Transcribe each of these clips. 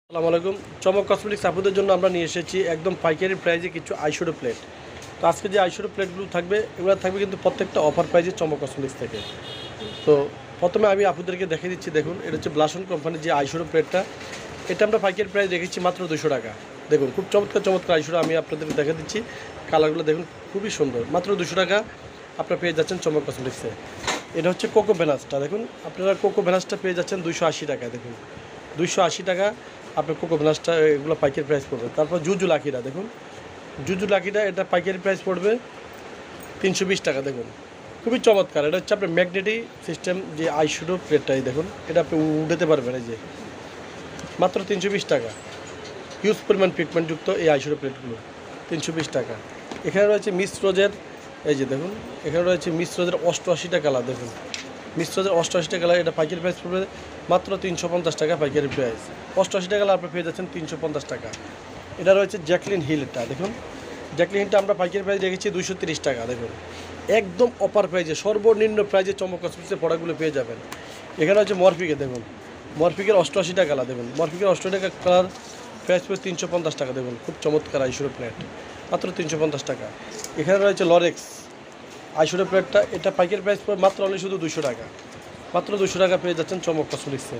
আসসালামু আলাইকুম। চমক কসমেটিক্স আপুদের জন্য আমরা নিয়ে এসেছি একদম পাইকারি প্রাইজে কিছু আইশ্যাডো প্লেট। তো আজকে যে আইশ্যাডো প্লেটগুলো থাকবে এগুলো থাকবে কিন্তু প্রত্যেকটা অফার প্রাইজে চমক কসমেটিক্স থেকে। তো প্রথমে আমি আপুদেরকে দেখে দিচ্ছি, দেখুন এটা হচ্ছে ব্লাশন কোম্পানির যে আইশ্যাডো প্লেটটা। এটা আমরা পাইকারি প্রাইস রেখেছি মাত্র 200 টাকা। দেখুন খুব চমৎকার চমৎকার আইশ্যাডো আমি আপনাদেরকে দেখে দিচ্ছি। কালারগুলো দেখুন খুবই সুন্দর, মাত্র 200 টাকা আপনারা পেয়ে যাচ্ছেন চমক কসমেটিক্সে। এটা হচ্ছে কোকো ভ্যানাসটা, দেখুন আপনারা কোকো ভ্যানাসটা পেয়ে যাচ্ছেন 280 টাকা। দেখুন 280 টাকা আপনার কোকো ভ্যানাসটা, এগুলো পাইকারি প্রাইস পড়বে। তারপর জুজু লাকিটা, দেখুন জুজু লাকিটা এটা পাইকারি প্রাইস পড়বে 320 টাকা। দেখুন খুবই চমৎকার, এটা হচ্ছে আপনার ম্যাগনেটিক সিস্টেম যে আইশ্যাডো প্লেটটাই, দেখুন এটা আপনি উঠাতে পারবেন। এই যে মাত্র 320 টাকা, হিউজ পরিমাণ পিগমেন্টযুক্ত এই আইশ্যাডো প্লেটগুলো 320 টাকা। এখানে রয়েছে মিস রোজের, এই যে দেখুন এখানে রয়েছে মিস রোজের 88টা কালার। দেখুন মিস রোজের 88টা কালার, এটা পাইকারি প্রাইস পড়বে মাত্র 350 টাকা পাইকারি প্রাইস। 88টা কালার আপনি পেয়ে যাচ্ছেন 350 টাকা। এটা রয়েছে জ্যাকলিন হিলটা, দেখুন জ্যাকলিন হিলটা আমরা পাইকারি প্রাইস রেখেছি 230 টাকা। দেখুন একদম অফার প্রাইজে, সর্বনিম্ন প্রাইজে চমক কসমেটিক্সের প্রোডাক্টগুলো পেয়ে যাবেন। এখানে হচ্ছে মরফিকে, দেখুন মরফিকের 88টা কালার। দেখুন মরফিকের 88 টাকা কালার প্রাইস পড়বে 350 টাকা। দেখুন খুব চমৎকার আইশ্যাডো প্লেট, মাত্র 350 টাকা। এখানে রয়েছে লরেক্স আইশ্যাডো প্লেটটা, এটা পাইকারি প্রাইস পড়বে মাত্র অনলি শুধু 200 টাকা। মাত্র 200 টাকা পেয়ে যাচ্ছেন চমক কসমেটিক্সে।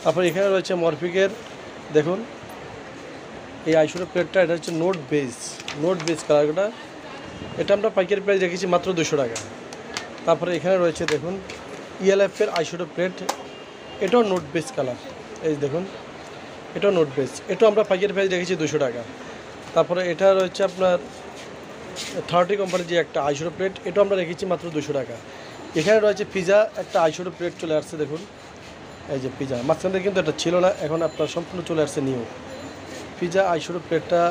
তারপর এখানে রয়েছে মরফিকের, দেখুন এই আইশ্যাডো প্লেটটা, এটা হচ্ছে নোট বেস কালারটা, এটা আমরা পাইকারি প্রাইস রেখেছি মাত্র 200 টাকা। তারপরে এখানে রয়েছে দেখুন ইএলএফের আইশ্যাডো প্লেট, এটাও নোট বেস কালার, এই দেখুন এটাও নোট বেস, এটাও আমরা পাইকারি প্রাইস রেখেছি 200 টাকা। তারপরে এটা রয়েছে আপনার 30 কোম্পানির যে একটা আইশ্যাডো প্লেট, এটাও আমরা রেখেছি মাত্র 200 টাকা। এখানে রয়েছে পিজা একটা আইশ্যাডো প্লেট চলে আসছে, দেখুন এই যে পিজা, মাঝখানে কিন্তু এটা ছিল না, এখন আপনার সম্পূর্ণ চলে আসছে নিউ পিজা আইশ্যাডো প্লেটটা।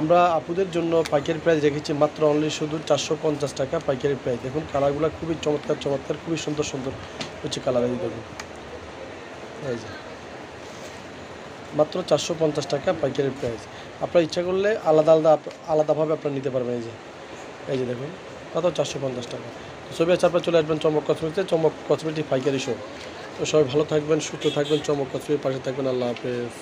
আমরা আপুদের জন্য পাইকারি প্রাইস রেখেছি মাত্র অনলি শুধু 450 টাকা পাইকারি প্রাইস। দেখুন কালারগুলো খুবই চমৎকার চমৎকার, খুবই সুন্দর সুন্দর হচ্ছে কালার। এই দেখুন এই যে মাত্র 450 টাকা পাইকারি প্রাইস। আপনার ইচ্ছা করলে আলাদাভাবে আপনারা নিতে পারবেন। এই যে দেখুন কত 450 টাকা। তো ছবি আছে, আপনারা চলে আসবেন চমক কসমেটিক্সে, চমক কসমেটিক পাইকারি শো। তো সবাই ভালো থাকবেন, সুস্থ থাকবেন, চমক কসমেটিক পাশে থাকবেন। আল্লাহ হাফেজ।